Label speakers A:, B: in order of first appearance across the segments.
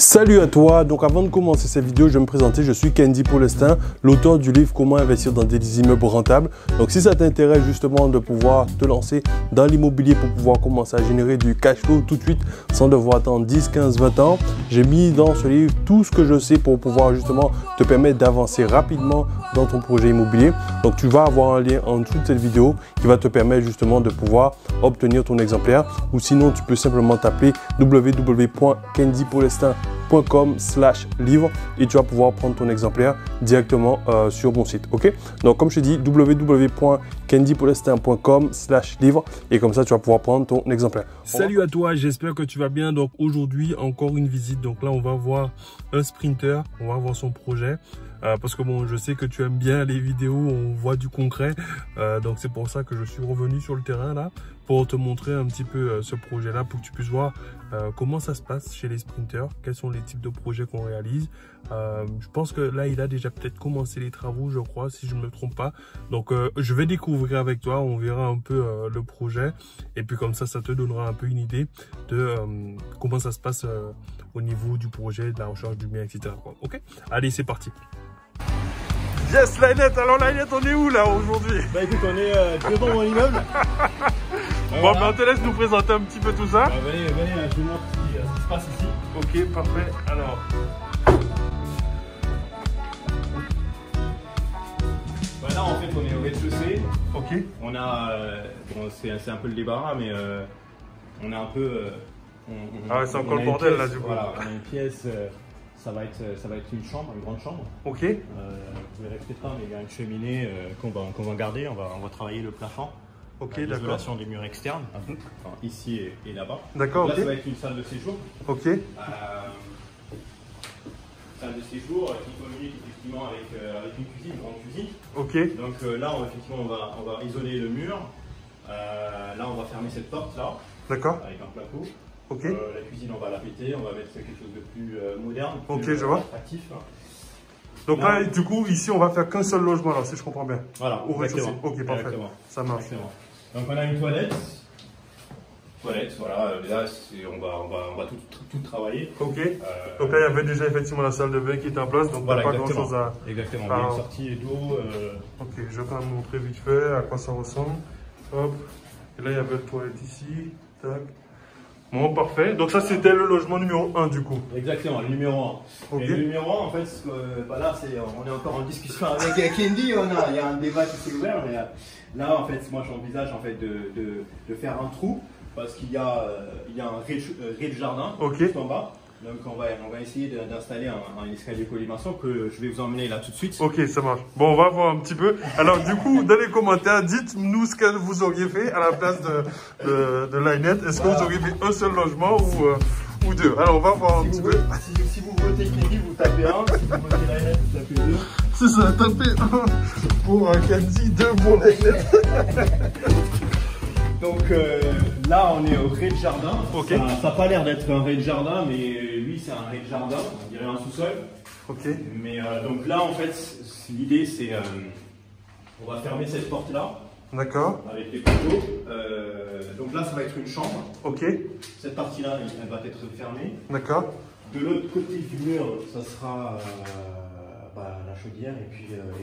A: Salut à toi, donc avant de commencer cette vidéo, je vais me présenter, je suis Kendy Paulestin, l'auteur du livre Comment investir dans des immeubles rentables. Donc si ça t'intéresse justement de pouvoir te lancer dans l'immobilier pour pouvoir commencer à générer du cash flow tout de suite sans devoir attendre 10, 15, 20 ans, j'ai mis dans ce livre tout ce que je sais pour pouvoir justement te permettre d'avancer rapidement dans ton projet immobilier. Donc tu vas avoir un lien en dessous de cette vidéo qui va te permettre justement de pouvoir obtenir ton exemplaire, ou sinon tu peux simplement taper www.kendypaulestin.com/livre et tu vas pouvoir prendre ton exemplaire directement sur mon site. Ok, donc comme je te dis, www.kendypaulestin.com/livre et comme ça tu vas pouvoir prendre ton exemplaire. Salut à toi, j'espère que tu vas bien. Donc aujourd'hui encore une visite. Donc là on va voir un sprinter, on va voir son projet. Parce que bon, je sais que tu aimes bien les vidéos où on voit du concret, donc c'est pour ça que je suis revenu sur le terrain là pour te montrer un petit peu ce projet là, pour que tu puisses voir comment ça se passe chez les sprinters, quels sont les types de projets qu'on réalise. Je pense que là il a déjà peut-être commencé les travaux, je crois, si je ne me trompe pas. Donc je vais découvrir avec toi, on verra un peu le projet et puis comme ça te donnera un peu une idée de comment ça se passe au niveau du projet, de la recherche du bien, etc. Ok, allez, c'est parti. Yes, Linette. Alors Linette, on est où là aujourd'hui?
B: Bah écoute, on est devant mon immeuble.
A: Bon, ben on te laisse nous présenter un petit peu tout ça.
B: Venez, je vous montre ce qui se passe ici.
A: Ok, parfait. Alors.
B: Bah là en fait on est au rez-de-chaussée.
A: Ok.
B: On a, bon, c'est un peu le débarras, mais on a un peu...
A: ah ouais, c'est encore le bordel là du coup.
B: Voilà, on a une pièce... Ça va être une chambre, une grande chambre.
A: Ok.
B: Vous verrez peut-être pas, mais il y a une cheminée qu'on va garder. On va travailler le plafond.
A: Ok, d'accord.
B: L'isolation des murs externes, enfin, ici et là-bas.
A: D'accord.
B: Là,
A: ok.
B: ça va être une salle de séjour.
A: Ok.
B: Salle de séjour qui communique effectivement avec une cuisine, une grande cuisine.
A: Ok.
B: Donc là, effectivement, on va isoler le mur. Là, on va fermer cette porte là.
A: D'accord.
B: Avec un placo.
A: Ok.
B: La cuisine, on va la péter, on va mettre quelque chose de plus moderne,
A: ok,
B: plus
A: je vois.
B: attractif. Hein.
A: Donc là, du coup, ici, on va faire qu'un seul logement, alors si je comprends bien.
B: Voilà,
A: au rez-de-chaussée. Ok, parfait.
B: Exactement.
A: Ça marche.
B: Exactement. Donc on a une toilette. Voilà. Là, on va tout travailler.
A: Ok. Donc là, il y avait déjà effectivement la salle de bain qui était en place, donc
B: voilà,
A: pas grand chose à.
B: Exactement. Il y a une sortie d'eau.
A: Ok, je vais quand même montrer vite fait à quoi ça ressemble. Hop. Et là, il y avait la toilette ici. Tac. Bon, parfait. Donc ça, c'était le logement numéro 1 du coup.
B: Exactement, le numéro 1.
A: Okay.
B: Et le numéro 1, en fait, bah là, on est encore en discussion avec Kendy. Il y a un débat qui s'est ouvert. Mais là, en fait, moi, j'envisage en fait, de faire un trou parce qu'il y a un rez-de-jardin juste en bas. Donc on va essayer d'installer un escalier colimaçon que je vais vous emmener là tout de suite.
A: Ok, ça marche. Bon, on va voir un petit peu. Alors du coup, dans les commentaires, dites-nous ce que vous auriez fait à la place de Linette. Est-ce que vous auriez fait un seul logement ou deux? Alors on va voir un petit peu.
B: Si vous votez Kendy, vous tapez 1. Si vous votez Linette, vous tapez 2.
A: C'est ça, tapez 1 pour Kendy, 2 pour Linette.
B: Donc là, on est au rez-de-jardin.
A: Okay.
B: Ça n'a pas l'air d'être un rez-de-jardin, mais lui, c'est un rez-de-jardin. On dirait un sous-sol.
A: Ok.
B: Mais donc là, en fait, l'idée, c'est on va fermer cette porte-là.
A: D'accord.
B: Avec les poteaux. Donc là, ça va être une chambre.
A: Ok.
B: Cette partie-là, elle va être fermée.
A: D'accord.
B: De l'autre côté du mur, ça sera la chaudière et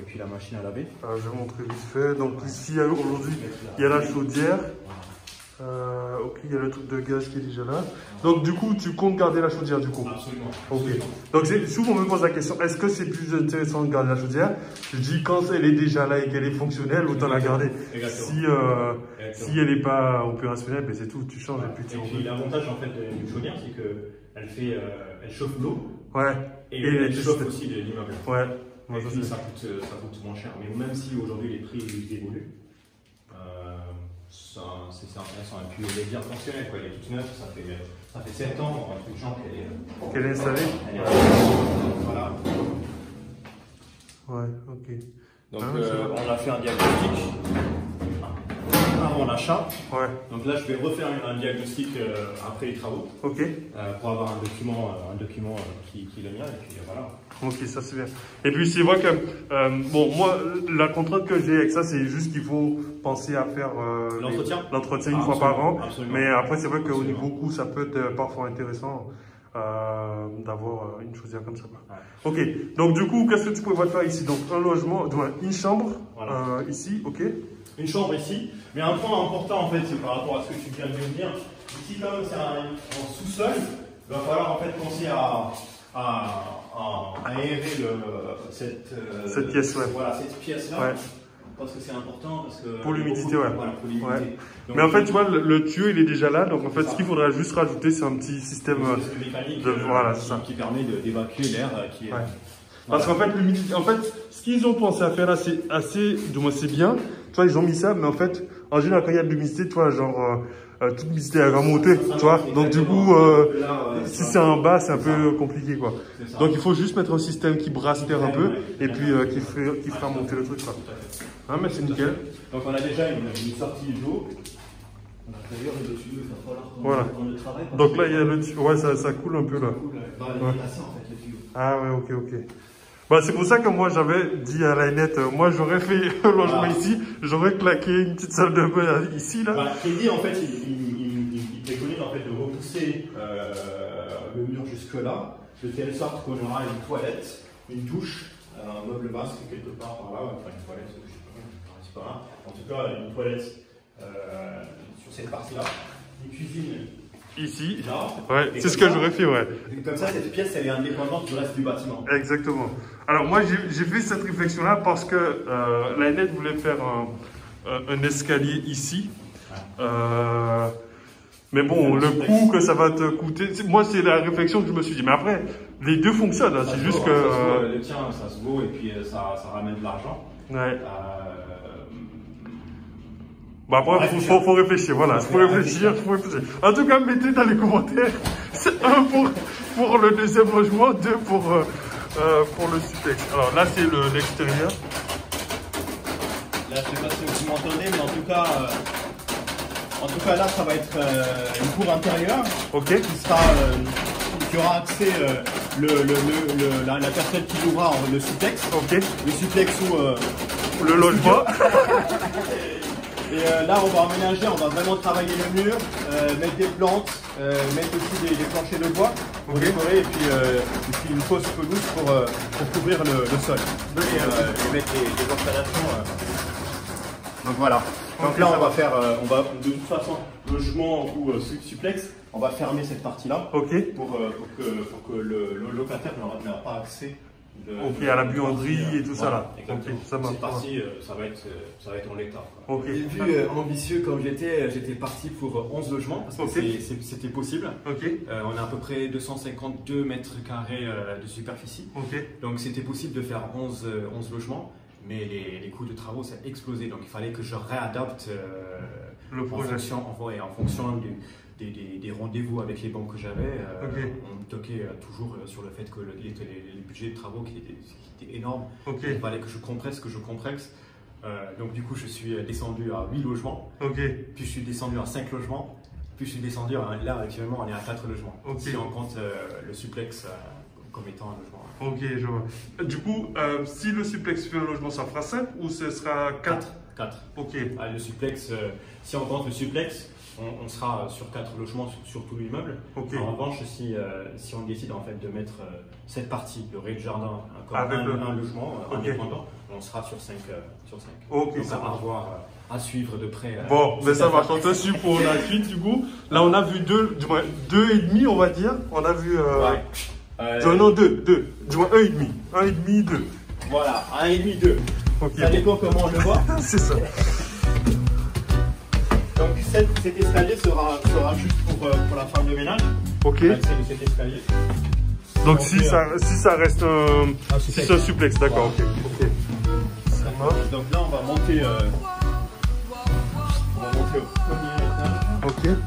B: puis la machine à laver.
A: Alors, je vais montrer vite fait. Donc ici, aujourd'hui, il y a la chaudière. Ok, il y a le truc de gaz qui est déjà là. Donc du coup, tu comptes garder la chaudière du coup?
B: Absolument.
A: Ok. Donc souvent on me pose la question, est-ce que c'est plus intéressant de garder la chaudière? Je dis quand elle est déjà là et qu'elle est fonctionnelle, autant la garder. Si elle n'est pas opérationnelle, ben c'est tout, tu changes et puis tu.
B: Et puis l'avantage en fait d'une chaudière, c'est que elle chauffe l'eau.
A: Ouais.
B: Et elle chauffe aussi l'immeuble.
A: Ouais.
B: Et puis ça coûte moins cher. Mais même si aujourd'hui les prix évoluent, c'est intéressant. Et puis elle est bien fonctionnelle, quoi. Elle est toute neuve, ça fait 7 ans, un truc genre
A: qu'elle est installée.
B: Voilà.
A: Ouais, ok.
B: Donc on a fait un diagnostic avant l'achat.
A: Ouais.
B: Donc là je vais refaire un diagnostic après les travaux.
A: Ok.
B: Pour avoir un document qui est le mien et puis voilà.
A: Ok, ça c'est bien. Et puis c'est vrai que, bon, moi, la contrainte que j'ai avec ça, c'est juste qu'il faut penser à faire l'entretien une fois par an. Absolument. Mais après, c'est vrai qu'au niveau coût, ça peut être parfois intéressant. d'avoir une chaudière comme ça.
B: Ouais.
A: Ok, donc du coup, qu'est-ce que tu prévois de faire ici? Donc un logement, une chambre ici, ok.
B: Une chambre ici, mais un point important en fait, c'est par rapport à ce que tu viens de me dire. Ici, comme c'est en sous-sol, il va falloir en fait penser à aérer cette
A: pièce, ouais.
B: Voilà, cette pièce-là.
A: Ouais.
B: Parce que c'est important, parce que
A: pour l'humidité, ouais.
B: Voilà, pour l'humidité.
A: Ouais.
B: Donc,
A: mais en fait, tu vois, le tuyau, il est déjà là. Donc, en fait, ce qu'il faudra juste rajouter, c'est un petit système
B: mécanique
A: voilà,
B: qui permet d'évacuer l'air qui est...
A: Ouais. Parce qu'en fait, l'humidité, ce qu'ils ont pensé à faire là, c'est assez, du moins, c'est bien. Tu vois, ils ont mis ça, mais en fait, en général, quand il y a de l'humidité, tu vois, genre, toute l'humidité, elle va monter, tu vois. Donc, du coup, si c'est en bas, c'est un peu compliqué, quoi. Donc, il faut juste mettre un système qui brasse l'air un peu, et puis qui fera monter le truc, quoi. Hein, mais c'est nickel.
B: Donc, on a déjà une sortie d'eau. D'ailleurs, le dessus, il va falloir qu'on le travaille.
A: Donc là, il y a le tuyau, ouais, ça coule un peu là.
B: Il est placé en fait, le tuyau.
A: Ah ouais, ok. Bah, c'est pour ça que moi, j'avais dit à Lainette, moi, j'aurais fait un logement ici, j'aurais claqué une petite salle de bain ici, là.
B: Voilà, Kelly, en fait, il préconise en fait de repousser le mur jusque-là, de telle sorte qu'on aura une toilette, une douche, un meuble vasque quelque part par là, enfin une toilette, je sais pas, là. En tout cas, une toilette sur cette partie-là, une cuisine.
A: Ici,
B: là,
A: ouais, c'est ce que j'aurais fait, ouais.
B: Comme ça, cette pièce, elle est indépendante du reste du bâtiment.
A: Exactement. Alors moi, j'ai fait cette réflexion-là parce que Lainette voulait faire un escalier ici. Mais bon, le coût que ça va te coûter, moi, c'est la réflexion que je me suis dit. Mais après, les deux fonctionnent, hein, c'est juste que...
B: le tien, ça se vaut et puis ça ramène de l'argent.
A: Ouais. Bah après, faut réfléchir, voilà, faut réfléchir. En tout cas, mettez dans les commentaires, c'est un pour le deuxième logement, deux pour le suplex. Alors là, c'est l'extérieur.
B: Là, je sais pas si vous m'entendez, mais en tout cas, là, ça va être une cour intérieure.
A: Ok.
B: Qui aura accès la personne qui jouera le suplex.
A: Ok.
B: Le suplex ou
A: le logement.
B: Et là, on va emménager, on va vraiment travailler le mur, mettre des plantes, mettre aussi des planchers de bois pour décorer et puis une fausse pelouse pour couvrir le sol et mettre des installations. Donc voilà. Donc là, on va faire, de toute façon, logement ou suplex, on va fermer cette partie-là pour que le locataire n'aura pas accès.
A: À la buanderie et tout ça là.
B: Exactement. Cette partie, ça va être en l'état.
C: Au début, ambitieux comme j'étais parti pour 11 logements parce que c'était possible. On a à peu près 252 mètres carrés de superficie. Donc c'était possible de faire 11 logements, mais les coûts de travaux ça a explosé. Donc il fallait que je réadapte
A: le projet
C: en fonction des rendez-vous avec les banques que j'avais. On me toquait toujours sur le fait que les budgets de travaux qui étaient énormes. Il fallait que je compresse, donc du coup, je suis descendu à 8 logements. Puis je suis descendu à 5 logements. Puis je suis descendu là, actuellement, on est à 4 logements. Si on compte le suplex comme étant un logement.
A: Je vois. Du coup, si le suplex fait un logement, ça fera 5 ou ce sera 4
B: Le suplex, si on compte le suplex, on sera sur 4 logements sur tout l'immeuble. En revanche, si on décide en fait de mettre cette partie, le rez-de-jardin, comme un logement indépendant, on sera sur 5. Donc ça va avoir à suivre de près.
A: Bon, mais ça va, je te suis pour la suite du coup. Là, on a vu 2,5, on va dire. On a vu... non, 2. Du moins 1,5. 1,5, 2.
B: Voilà, 1,5, 2. Ça dépend comment on le voit.
A: C'est ça.
B: Donc cet escalier sera juste pour la femme de ménage. Cet escalier.
A: Donc si ça reste si c'est un suplex, d'accord, Ça marche.
B: Donc là on va monter au premier étage.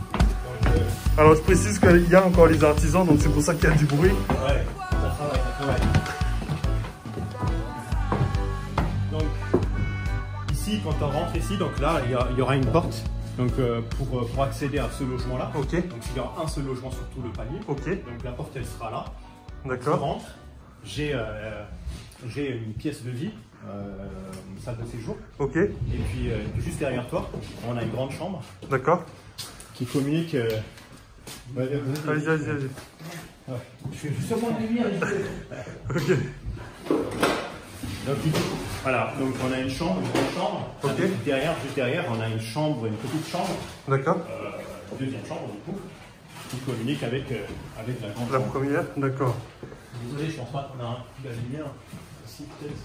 A: Alors je précise qu'il y a encore les artisans, donc c'est pour ça qu'il y a du bruit.
B: Ça travaille. Donc ici, quand on rentre ici, donc là il y aura une porte. Donc pour accéder à ce logement-là, donc il y aura un seul logement sur tout le palier. Donc la porte elle sera là.
A: D'accord.
B: Je rentre, j'ai une pièce de vie, salle de séjour. Et puis juste derrière toi, on a une grande chambre.
A: D'accord.
B: Qui communique.
A: Vas-y.
B: Ouais. Je fais juste moins de lumière.
A: Ok.
B: Donc, voilà, donc on a une chambre, une grande chambre.
A: Okay.
B: Juste derrière, on a une chambre, une petite chambre.
A: D'accord.
B: Deuxième chambre, du coup, qui communique avec la grande chambre.
A: La première, d'accord.
B: Désolé, je pense pas qu'on a un coup de la lumière. Si, peut-être.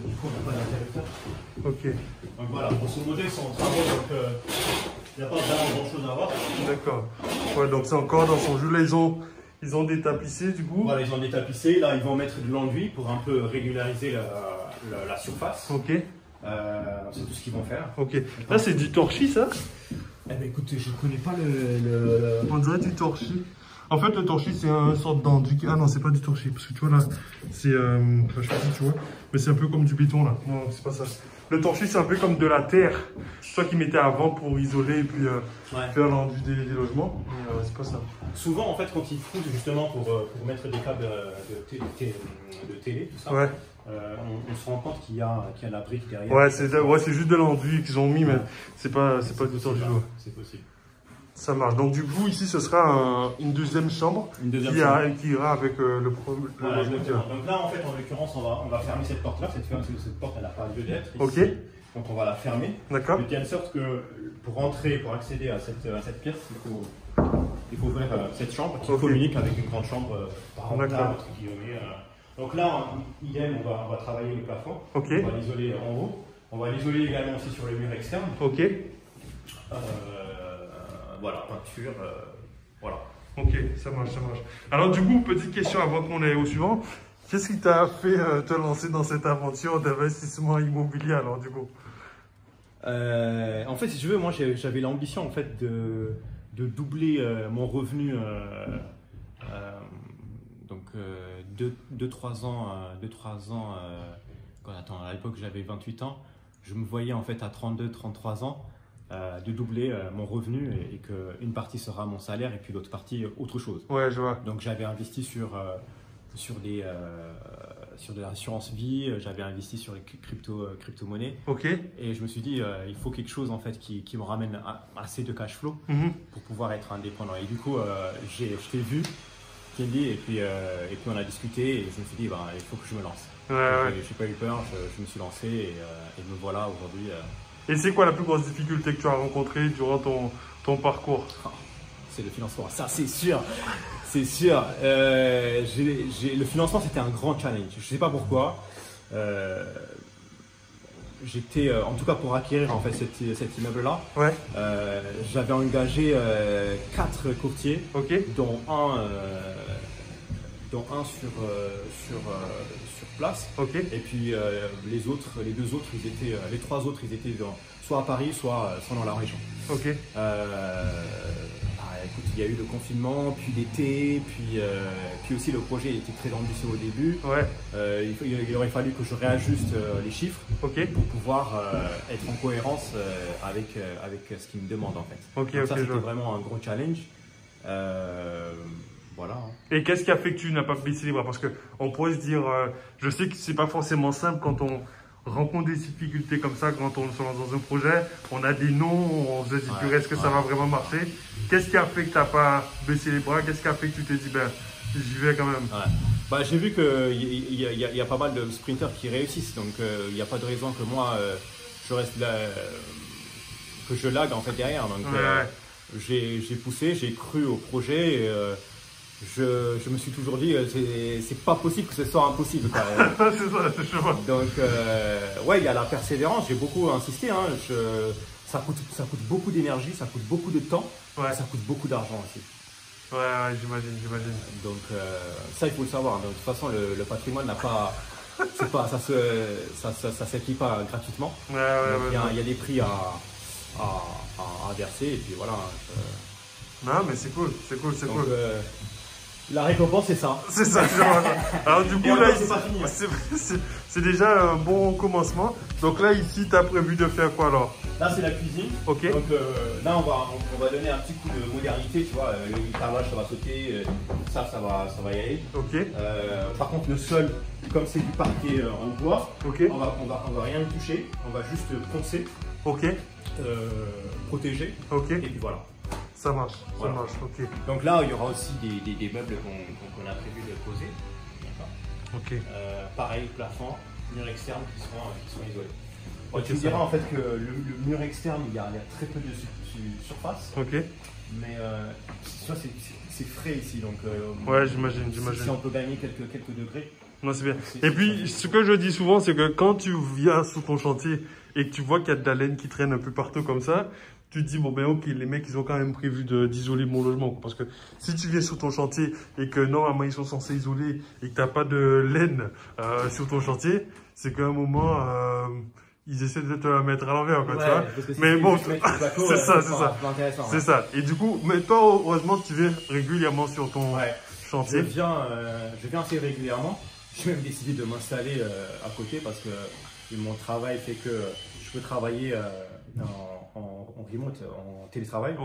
B: Du coup, on n'a pas d'interrupteur.
A: Ok.
B: Donc voilà, grosso modo, ils sont en travaux, donc il n'y a pas vraiment grand-chose à voir.
A: D'accord. Ouais, donc c'est encore dans son jeu. Là, ils ont détapissé, du coup.
B: Voilà, ils ont détapissé. Là, ils vont mettre de l'enduit pour un peu régulariser la surface.
A: Ok.
B: C'est tout ce qu'ils vont faire.
A: Ok. Là, c'est du torchis, ça?
B: Eh ben écoute, je connais pas
A: On dirait du torchis. En fait, le torchis, c'est une sorte d'enduit. Ah non, c'est pas du torchis. Parce que tu vois, là, c'est. Enfin, je sais pas si tu vois. Mais c'est un peu comme du béton, là. Non, c'est pas ça. Le torchis, c'est un peu comme de la terre. Soit qu'ils mettaient avant pour isoler et puis faire l'enduit des logements. Mais c'est pas ça.
B: Souvent, en fait, quand ils foutent justement pour mettre des câbles de télé, tout ça,
A: ouais.
B: On se rend compte qu'il y a la brique derrière.
A: Ouais, c'est juste de l'enduit qu'ils ont mis, mais c'est pas du torchis.
B: C'est possible.
A: Ça marche. Donc du coup, ici, ce sera une deuxième chambre, qui ira avec le premier.
B: Voilà, donc là, en fait, en l'occurrence, on va fermer cette porte-là. Cette porte, elle n'a pas lieu d'être.
A: Ok.
B: Donc on va la fermer.
A: D'accord.
B: De telle sorte que pour accéder à cette pièce, il faut ouvrir cette chambre qui communique avec une grande chambre parentale, entre guillemets. Donc là, idem, on va travailler le plafond.
A: Ok.
B: On va l'isoler en haut. On va l'isoler également aussi sur le mur externe.
A: Ok.
B: Voilà, peinture, voilà.
A: Ok, ça marche. Alors du coup, petite question avant qu'on aille au suivant. Qu'est-ce qui t'a fait te lancer dans cette aventure d'investissement immobilier alors du coup?
B: En fait, si tu veux, moi j'avais l'ambition en fait de doubler mon revenu donc 2-3 ans, à l'époque j'avais 28 ans, je me voyais en fait à 32-33 ans de doubler mon revenu et qu'une partie sera mon salaire et puis l'autre partie autre chose.
A: Ouais, je vois.
B: Donc j'avais investi sur de l'assurance vie, j'avais investi sur les crypto-monnaies.
A: Ok.
B: Et je me suis dit, il faut quelque chose en fait qui me ramène assez de cash flow pour pouvoir être indépendant. Et du coup, je t'ai vu, Kendi, et puis on a discuté et je me suis dit, il faut que je me lance.
A: Ouais.
B: J'ai pas eu peur, je me suis lancé et me voilà aujourd'hui.
A: Et c'est quoi la plus grosse difficulté que tu as rencontrée durant ton parcours?
B: C'est le financement, ça c'est sûr. C'est sûr. Le financement, c'était un grand challenge. Je ne sais pas pourquoi. J'étais, en tout cas pour acquérir en fait cet immeuble-là,
A: ouais.
B: J'avais engagé 4 courtiers, dont un sur place. Et puis les 2 autres, les 3 autres, ils étaient soit à Paris, soit dans la région. Écoute, il y a eu le confinement, puis l'été, puis aussi le projet était très ambitieux au début.
A: Ouais.
B: Il aurait fallu que je réajuste les chiffres pour pouvoir être en cohérence avec ce qu'ils me demandent en fait. Donc ça c'était vraiment un gros challenge. Voilà.
A: Et qu'est-ce qui a fait que tu n'as pas baissé les bras? Parce qu'on pourrait se dire, je sais que c'est pas forcément simple quand on rencontre des difficultés comme ça, quand on se lance dans un projet, on a des noms, on se dit est-ce que ça va vraiment marcher? Qu'est-ce qui a fait que tu n'as pas baissé les bras? Qu'est-ce qui a fait que tu t'es dit j'y vais quand même?
B: J'ai vu qu'il y a pas mal de sprinters qui réussissent, donc il n'y a pas de raison que moi je reste là, que je lag en fait derrière. Donc j'ai poussé, j'ai cru au projet. Et, je me suis toujours dit, c'est pas possible que ce soit impossible.
A: C'est ça, c'est chaud.
B: Donc, il y a la persévérance, j'ai beaucoup insisté. Ça coûte beaucoup d'énergie, ça coûte beaucoup de temps, ça coûte beaucoup d'argent aussi.
A: Ouais, j'imagine.
B: Donc, ça, il faut le savoir. Donc, de toute façon, le patrimoine n'a pas. Ça s'acquit pas gratuitement. Il y a des prix à verser, et puis voilà.
A: Non, mais c'est cool.
B: La récompense, c'est ça.
A: C'est ça. Alors du coup, là, c'est déjà un bon commencement. Donc là, ici, tu as prévu de faire quoi alors?
B: Là, c'est la cuisine. Donc là, on va donner un petit coup de modernité, tu vois. Le carrelage, ça va sauter. Ça va y aller. Par contre, le sol, comme c'est du parquet en bois, on va rien toucher. On va juste poncer. Protéger. Et puis voilà.
A: Ça marche,
B: voilà.
A: Ça marche, ok.
B: Donc là, il y aura aussi des meubles qu'on a prévu de poser.
A: Ok.
B: Pareil, plafond, mur externe qui sont isolés.
A: Okay,
B: tu me diras en fait que le mur externe, il y a très peu de surface.
A: Ok.
B: Mais c'est frais ici, donc
A: ouais, j'imagine.
B: Si on peut gagner quelques degrés.
A: Non, c'est bien. Et puis, ce que je dis souvent, c'est que quand tu viens sur ton chantier et que tu vois qu'il y a de la laine qui traîne un peu partout comme ça, tu te dis, bon ben ok, les mecs, ils ont quand même prévu d'isoler mon logement. Parce que si tu viens sur ton chantier et que normalement, ils sont censés isoler et que tu n'as pas de laine sur ton chantier, c'est qu'à un moment... ils essaient de te la mettre à l'envers, quoi, tu vois. Mais bon, c'est ça. C'est ça. Et du coup, mais toi, heureusement, tu viens régulièrement sur ton chantier.
B: Je viens assez régulièrement. J'ai même décidé de m'installer à côté parce que mon travail fait que je peux travailler en remote, en télétravail.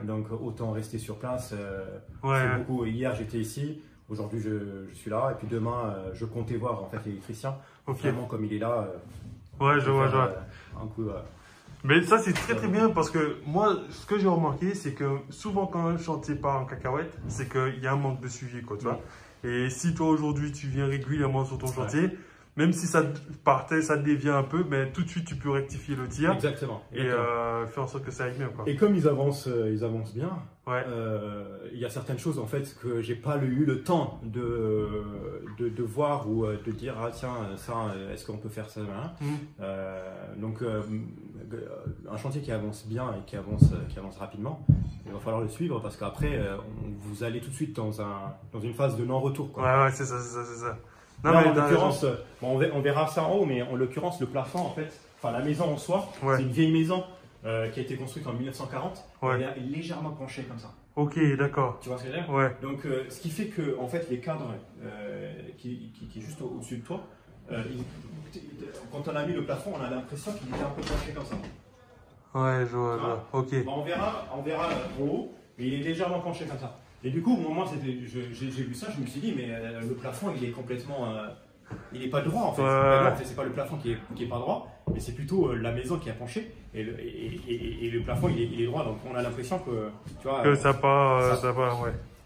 B: Donc, autant rester sur place. Beaucoup. Hier, j'étais ici. Aujourd'hui, je suis là. Et puis demain, je comptais voir en fait l'électricien. Vraiment, comme il est là.
A: Je vois.
B: Un coup,
A: mais ça, c'est très bien parce que moi, ce que j'ai remarqué, c'est que souvent quand un chantier part en cacahuète, c'est qu'il y a un manque de suivi, quoi, tu vois. Et si toi, aujourd'hui, tu viens régulièrement sur ton chantier, même si ça partait, ça dévient un peu, mais tout de suite, tu peux rectifier le tir.
B: Exactement.
A: Et faire en sorte que ça aille bien, quoi.
B: Et comme ils avancent bien, il y a certaines choses, en fait, que j'ai pas eu le temps de voir ou de dire, ah tiens, ça, est-ce qu'on peut faire ça donc, un chantier qui avance bien et qui avance rapidement, il va falloir le suivre parce qu'après, vous allez tout de suite dans une phase de non-retour, quoi.
A: C'est ça.
B: Non, mais en l'occurrence, on verra ça en haut, mais en l'occurrence, le plafond, en fait, enfin la maison en soi, c'est une vieille maison qui a été construite en 1940. Elle est légèrement penchée comme ça.
A: Ok, d'accord.
B: Tu vois ce que je veux dire? Donc, ce qui fait que, en fait, les cadres qui est juste au-dessus de toi, quand on a mis le plafond, on a l'impression qu'il était un peu penché comme ça.
A: Je vois. Ok.
B: On verra en haut, mais il est légèrement penché comme ça. Et du coup, au moment où j'ai vu ça, je me suis dit, mais le plafond, il est complètement... il n'est pas droit, en fait. C'est pas le plafond qui est pas droit, mais c'est plutôt la maison qui a penché. Et le plafond, il est droit. Donc, on a l'impression que... Tu vois,
A: que ça part...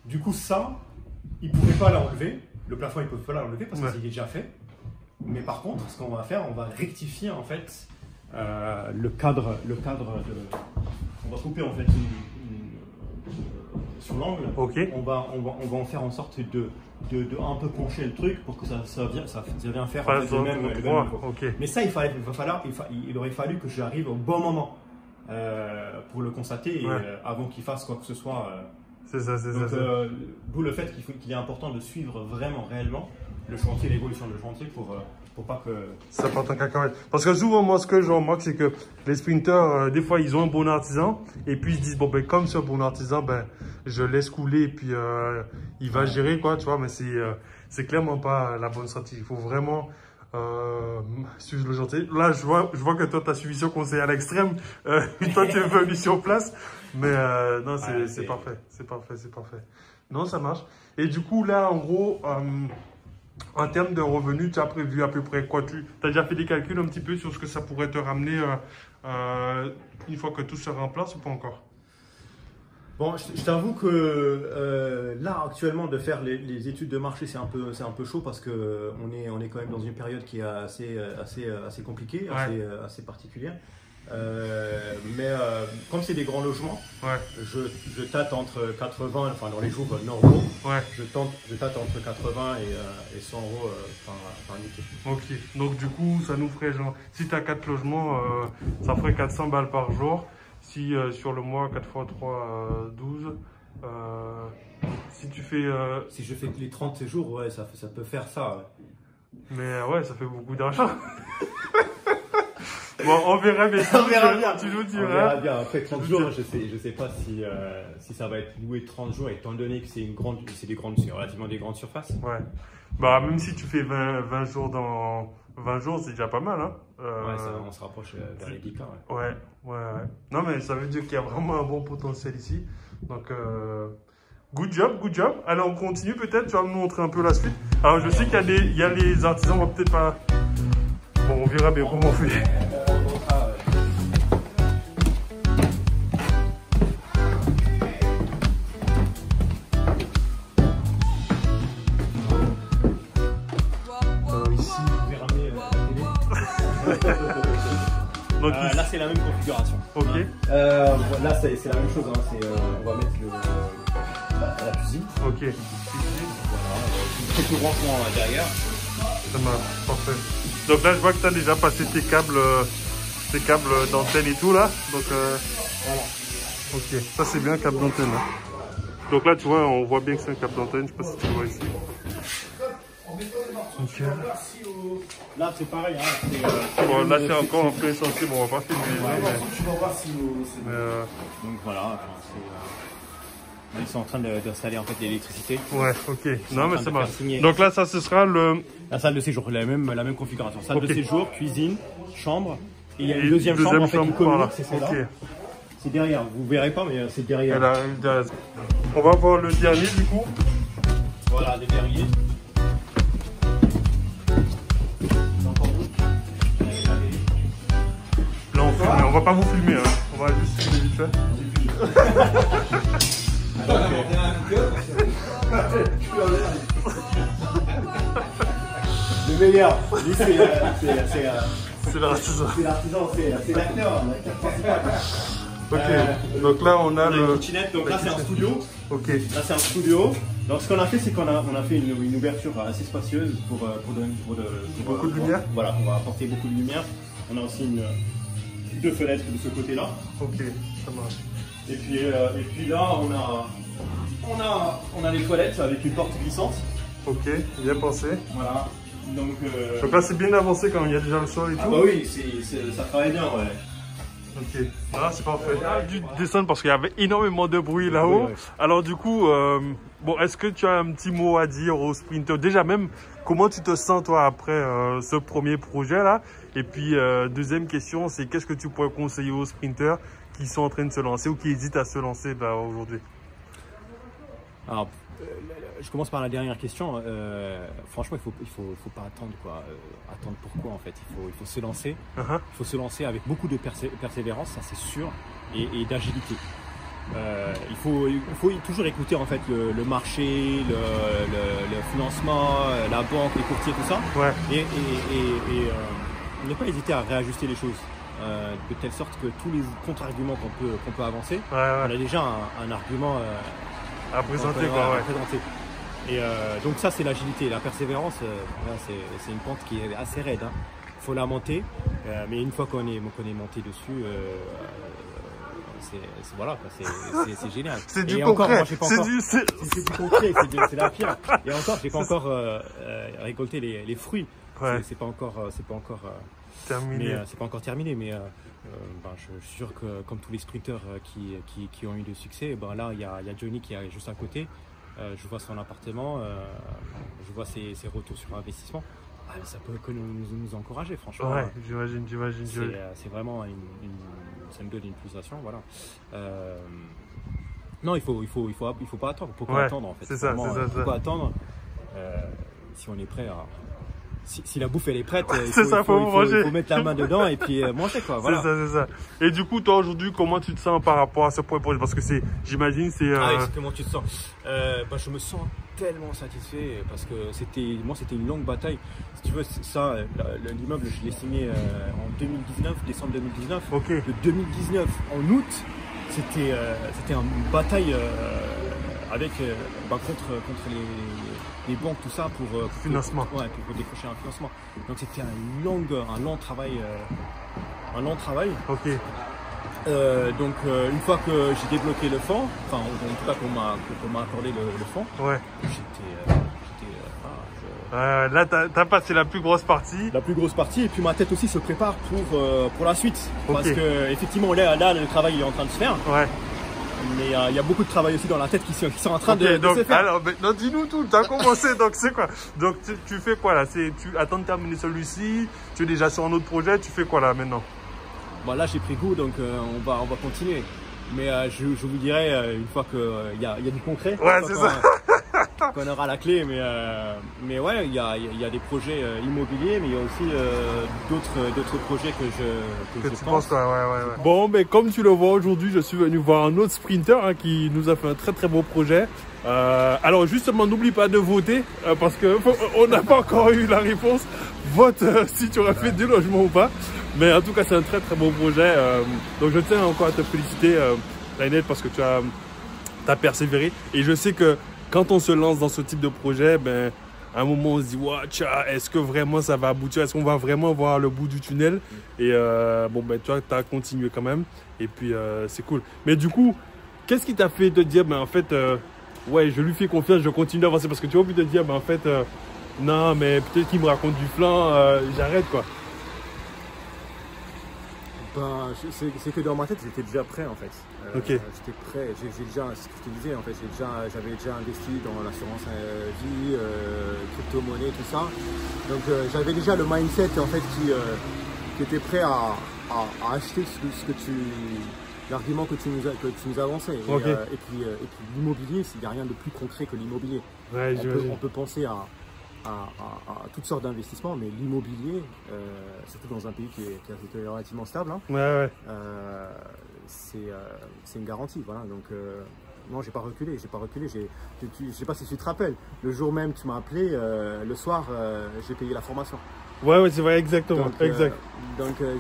B: Du coup, ça, il ne pouvait pas l'enlever. Le plafond, il ne peut pas l'enlever parce qu'il est déjà fait. Mais par contre, ce qu'on va faire, on va rectifier, en fait, le cadre de... On va couper, en fait, sur l'angle, on va en faire en sorte de un peu pencher le truc pour que ça vienne faire en fait, le même niveau. Mais ça, il aurait fallu que j'arrive au bon moment pour le constater et, avant qu'il fasse quoi que ce soit.
A: C'est ça.
B: D'où le fait qu'il est important de suivre vraiment, réellement le chantier, l'évolution du chantier pour pas que...
A: Ça parte en cacahuète. Parce que souvent, moi, ce que je remarque, c'est que les sprinters, des fois, ils ont un bon artisan. Et puis, ils se disent, bon, ben, comme c'est un bon artisan, ben, je laisse couler et puis il va gérer, quoi, tu vois. Mais c'est clairement pas la bonne stratégie. Il faut vraiment suivre le chantier. Là, je vois que toi, tu as suivi ce conseil à l'extrême. Toi, tu es venu sur place. Mais non, c'est parfait. C'est parfait. Non, ça marche. Et du coup, là, en gros... en termes de revenus, tu as prévu à peu près quoi? Tu as déjà fait des calculs un petit peu sur ce que ça pourrait te ramener une fois que tout sera en place ou pas encore?
B: Bon, je t'avoue que là, actuellement, de faire les études de marché, c'est un peu chaud parce qu'on est quand même dans une période qui est assez compliquée, assez particulière. Mais comme c'est des grands logements, je tâte entre 80, enfin dans les jours normaux, je tâte entre 80 et 100 euros par unité.
A: Ok, donc du coup ça nous ferait genre, si tu as 4 logements, ça ferait 400 balles par jour. Si sur le mois 4 x 3, 12, si tu fais...
B: Si je fais les 30 jours, ça peut faire ça.
A: Mais ça fait beaucoup d'argent. Bon, on verra bien. Tu nous diras.
B: On verra bien. Après 30 jours, je sais pas si ça va être loué 30 jours, étant donné que c'est relativement des grandes surfaces.
A: Bah, même si tu fais 20 jours dans 20 jours, c'est déjà pas mal, hein.
B: On se rapproche vers les 10 cas.
A: Ouais. Non, mais ça veut dire qu'il y a vraiment un bon potentiel ici. Donc, good job. Alors, on continue peut-être. Tu vas me montrer un peu la suite. Alors, je sais qu'il y a les artisans, on va peut-être pas... Bon, on verra bien comment on fait. Donc,
B: là, c'est la même configuration.
A: Ok.
B: Là, c'est la même chose. Hein. On va mettre la cuisine.
A: Ok.
B: Voilà. Quelques branchements derrière.
A: Ça marche, parfait. Donc là, je vois que tu as déjà passé tes câbles d'antenne et tout là. Donc
B: voilà.
A: ok, ça c'est bien, câble d'antenne. Hein. Donc là, tu vois, on voit bien que c'est un câble d'antenne. Je sais pas si tu le vois ici. Okay.
B: Là, c'est pareil. Hein.
A: Bon, là, c'est encore un peu essentiel. Bon, on va pas filmer.
B: Tu vas voir si donc voilà. Ils sont en train d'installer en fait l'électricité.
A: Ouais, ok. Non, mais ça marche. Donc là, ça, ce sera
B: la salle de séjour, la même configuration. Salle de séjour, cuisine, chambre. Et il y a une deuxième chambre en fait qui communique, c'est celle-là. Okay. C'est derrière, vous verrez pas, mais c'est derrière.
A: On va voir le dernier du coup.
B: Voilà, le dernier.
A: Là, on va pas vous filmer, hein. On va juste filmer vite fait.
B: Le meilleur, lui c'est
A: l'artisan.
B: C'est l'artisan, c'est l'acteur principal.
A: Ok, donc là on a le...
B: kitchenette, donc là c'est un studio.
A: Ok.
B: Là c'est un studio. Donc ce qu'on a fait, c'est qu'on a fait une ouverture assez spacieuse pour
A: beaucoup de lumière.
B: Voilà, on va apporter beaucoup de lumière. On a aussi deux fenêtres de ce côté-là.
A: Ok, ça marche.
B: Et puis là on a les toilettes avec une porte glissante.
A: Ok, bien pensé.
B: Voilà. Donc
A: là c'est bien avancé quand il y a déjà le sol et tout.
B: Ah bah oui, ça travaille bien, ouais.
A: Ok, ah, c'est parfait. J'ai dû descendre parce qu'il y avait énormément de bruit là-haut. Oui, oui. Alors du coup, bon, est-ce que tu as un petit mot à dire aux sprinters? Déjà même, comment tu te sens toi après ce premier projet là? Et puis deuxième question, c'est qu'est-ce que tu pourrais conseiller aux sprinters qui sont en train de se lancer ou qui hésitent à se lancer aujourd'hui?
C: Alors, je commence par la dernière question. Franchement, il faut pas attendre quoi. Attendre pourquoi en fait? Il faut se lancer. Il faut se lancer avec beaucoup de persévérance, ça c'est sûr, et d'agilité. Il faut toujours écouter en fait le marché, le financement, la banque, les courtiers, tout ça.
A: Ouais.
C: Et ne pas hésiter à réajuster les choses. De telle sorte que tous les contre-arguments qu'on peut avancer, on a déjà un argument
A: à présenter.
C: Et donc ça c'est l'agilité, la persévérance, c'est une pente qui est assez raide. Il faut la monter, mais une fois qu'on est monté dessus, c'est génial.
A: C'est du concret.
C: C'est du concret, c'est la pierre. Et encore, j'ai pas encore récolté les fruits.
A: Ouais.
C: C'est pas encore
A: terminé.
C: Mais c'est pas encore terminé, mais je suis sûr que comme tous les sprinters qui ont eu du succès, là il y a Johnny qui est juste à côté. Je vois son appartement, je vois ses retours sur investissement. Ça peut que nous encourager, franchement.
A: Ouais, j'imagine.
C: C'est vraiment ça me donne une pulsation, voilà. Non, il faut pas attendre. Pourquoi attendre en fait?
A: C'est ça.
C: Pourquoi attendre si on est prêt à... Si la bouffe elle est prête, il faut mettre la main dedans et puis manger quoi. Voilà.
A: C'est ça. Et du coup, toi aujourd'hui, comment tu te sens par rapport à ce projet? Parce que j'imagine, c'est.
C: Comment tu te sens? Je me sens tellement satisfait parce que c'était une longue bataille. Si tu veux, ça, l'immeuble, je l'ai signé en 2019, décembre 2019.
A: Ok.
C: De 2019 en août, c'était une bataille avec contre les banques, tout ça pour
A: financement.
C: Pour décrocher un financement. Donc c'était un long travail.
A: Ok.
C: Donc une fois que j'ai débloqué le fonds, enfin en tout cas qu'on m'a accordé le fonds,
A: là t'as passé la plus grosse partie.
C: La plus grosse partie, et puis ma tête aussi se prépare pour la suite. Parce que effectivement là le travail il est en train de se faire.
A: Ouais.
C: Mais il y a beaucoup de travail aussi dans la tête qui sont en train de se faire.
A: Alors, maintenant, dis-nous tout, tu as commencé, donc c'est quoi? Donc tu fais quoi là? Tu attends de terminer celui-ci, tu es déjà sur un autre projet, tu fais quoi là maintenant?
C: Là j'ai pris goût, donc on va continuer. Mais je vous dirai une fois qu'il y a du concret.
A: Ouais, c'est ça.
C: Qu'on aura la clé, mais ouais, il y a des projets immobiliers, mais il y a aussi d'autres projets que je pense.
A: Ouais. Bon, mais comme tu le vois aujourd'hui, je suis venu voir un autre sprinter qui nous a fait un très très beau projet. Alors justement, n'oublie pas de voter parce que on n'a pas encore eu la réponse. Vote si tu aurais fait du logement ou pas. Mais en tout cas, c'est un très très beau projet. Donc je tiens encore à te féliciter, Line8, parce que tu as persévéré. Et je sais que quand on se lance dans ce type de projet, ben, à un moment on se dit est-ce que vraiment ça va aboutir, est-ce qu'on va vraiment voir le bout du tunnel? Et bon ben tu vois, tu as continué quand même. Et puis c'est cool. Mais du coup, qu'est-ce qui t'a fait te dire ben en fait ouais, je lui fais confiance, je continue d'avancer? Parce que tu as envie de dire ben en fait non, mais peut-être qu'il me raconte du flan, j'arrête quoi.
C: Ben, c'est que dans ma tête, j'étais déjà prêt en fait.
A: Ok.
C: J'étais prêt. J'ai déjà, ce que je te disais en fait, j'avais déjà investi dans l'assurance vie, crypto-monnaie, tout ça. Donc j'avais déjà le mindset en fait qui était prêt à acheter l'argument que tu nous avançais.
A: Okay.
C: Et puis l'immobilier, il n'y a rien de plus concret que l'immobilier.
A: Ouais,
C: on peut penser à toutes sortes d'investissements, mais l'immobilier, surtout dans un pays qui est relativement stable, hein, c'est une garantie. Voilà. Donc, non, j'ai pas reculé. Je sais pas si tu te rappelles, le jour même tu m'as appelé, le soir, j'ai payé la formation.
A: Ouais, c'est vrai, exactement.
C: Donc,
A: exact.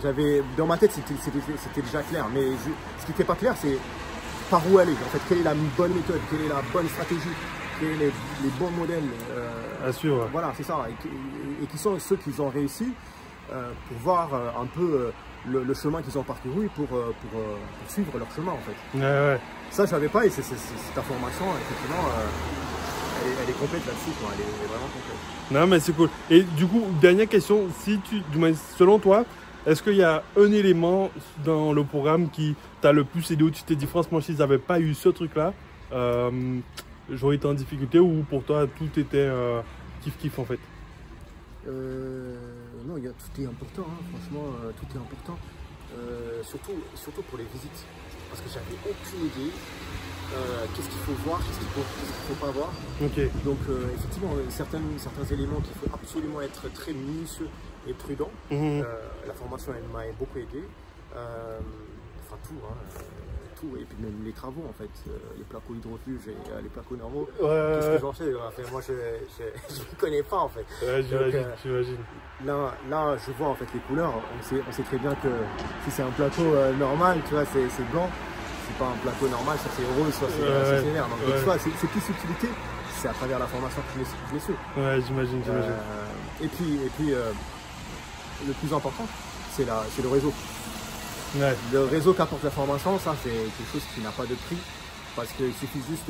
C: J'avais dans ma tête, c'était déjà clair, mais ce qui n'était pas clair, c'est par où aller. En fait, quelle est la bonne méthode, quelle est la bonne stratégie, quels sont les bons modèles
A: à suivre.
C: Voilà, c'est ça. Et qui sont ceux qui ont réussi pour voir un peu le chemin qu'ils ont parcouru pour suivre leur chemin en fait.
A: Ouais.
C: Ça, je savais pas, et cette information, effectivement, elle est complète là-dessus, quoi. Elle est vraiment complète.
A: Non, mais c'est cool. Et du coup, dernière question, selon toi, est-ce qu'il y a un élément dans le programme qui t'a le plus aidé, où tu t'es dit franchement, s'ils n'avaient pas eu ce truc-là, j'aurais été en difficulté, ou pour toi tout était kiff en fait?
C: Non, tout est important, hein. Franchement, tout est important. Surtout pour les visites, parce que j'avais aucune idée qu'est-ce qu'il faut voir, qu'est-ce qu'il faut pas voir.
A: Okay.
C: Donc effectivement, certains éléments qu'il faut absolument être très minutieux et prudent. La formation, elle m'a beaucoup aidé. Enfin tout, hein. Et puis même les travaux en fait, les placos hydrofuges et les placos normaux, qu'est-ce que j'en sais? Enfin, moi je ne connais pas en fait.
A: Ouais, j'imagine.
C: Là je vois en fait les couleurs, on sait très bien que si c'est un placo normal, tu vois, c'est blanc, c'est pas un placo normal, ça c'est rose, soit c'est vert. Donc tu vois, ces petites subtilités, c'est à travers la formation que je les suis.
A: Ouais, j'imagine.
C: Et puis le plus important, c'est le réseau.
A: Ouais.
C: Le réseau qu'apporte la formation, ça c'est quelque chose qui n'a pas de prix, parce qu'il suffit juste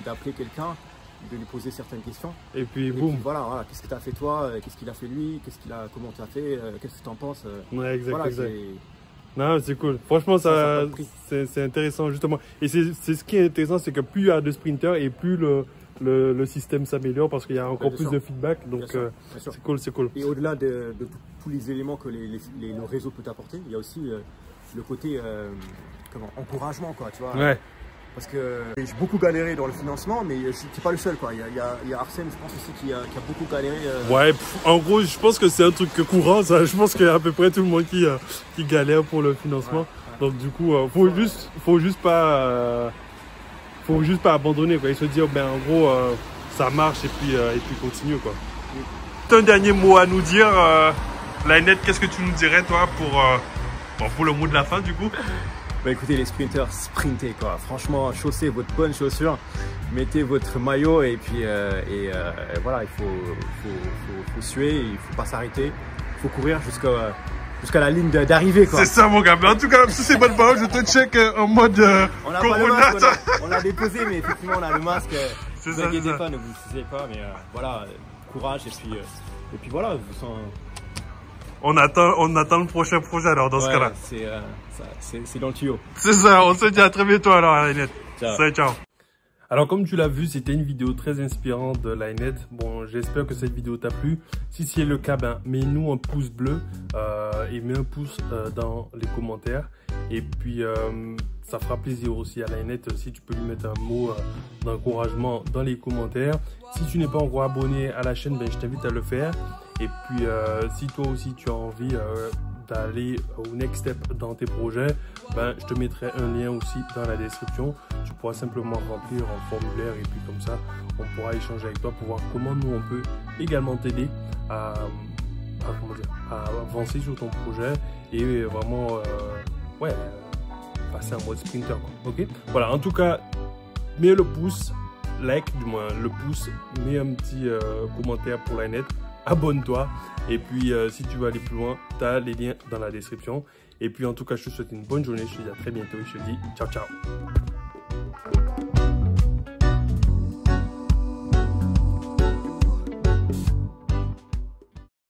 C: d'appeler quelqu'un, de lui poser certaines questions.
A: Et puis boum.
C: Voilà, qu'est-ce que tu as fait toi, qu'est-ce qu'il a fait lui, comment tu as fait, qu'est-ce que tu en penses.
A: Ouais, exact.
C: Voilà,
A: non, c'est cool. Franchement, c'est intéressant justement. Et c'est ce qui est intéressant, c'est que plus il y a de sprinters et plus le système s'améliore, parce qu'il y a encore plus de feedback. Donc c'est cool.
C: Et au-delà de tous les éléments que le réseau peut apporter, il y a aussi le côté encouragement, quoi, tu vois.
A: Ouais.
C: Parce que j'ai beaucoup galéré dans le financement, mais je ne suis pas le seul, quoi. Il y a Arsène, je pense aussi, qui a beaucoup galéré.
A: Ouais, en gros, je pense que c'est un truc courant, ça. Je pense qu'il y a à peu près tout le monde qui galère pour le financement. Ouais. Donc du coup, faut juste pas abandonner, quoi. Et se dire, ben en gros, ça marche, et puis continue, quoi. Un dernier mot à nous dire, Line8, qu'est-ce que tu nous dirais, toi, pour le mot de la fin, du coup?
C: Bah écoutez, les sprinters, sprintez, quoi. Franchement, chaussez votre bonne chaussure, mettez votre maillot, et puis voilà, il faut suer, il faut pas s'arrêter, il faut courir jusqu'à la ligne d'arrivée, quoi.
A: C'est ça, mon gars. Mais en tout cas, sous ces bonnes paroles, je te check en mode
C: on a
A: Corona.
C: Pas le masque, on l'a déposé, mais effectivement, on a le masque.
A: Ne
C: vous inquiétez pas, ne vous souciez pas, mais voilà, courage, et puis voilà, je vous sens...
A: On attend le prochain projet alors dans ce cas-là.
C: C'est dans le tuyau.
A: C'est ça, on se dit à très bientôt alors, Line8.
C: Ciao.
A: Ciao. Alors comme tu l'as vu, c'était une vidéo très inspirante de Line8. Bon, j'espère que cette vidéo t'a plu. Si c'est le cas, ben mets-nous un pouce bleu et mets un pouce dans les commentaires. Et puis ça fera plaisir aussi à Line8 si tu peux lui mettre un mot d'encouragement dans les commentaires. Si tu n'es pas encore abonné à la chaîne, ben je t'invite à le faire. Et puis si toi aussi tu as envie d'aller au next step dans tes projets, ben, je te mettrai un lien aussi dans la description. Tu pourras simplement remplir un formulaire, et puis comme ça on pourra échanger avec toi pour voir comment nous on peut également t'aider à à avancer sur ton projet et vraiment passer en mode sprinter, quoi. Ok, voilà, en tout cas, mets le pouce, like du moins le pouce, mets un petit commentaire pour la net, abonne-toi et puis si tu veux aller plus loin, tu as les liens dans la description. Et puis en tout cas, je te souhaite une bonne journée, je te dis à très bientôt et je te dis ciao ciao.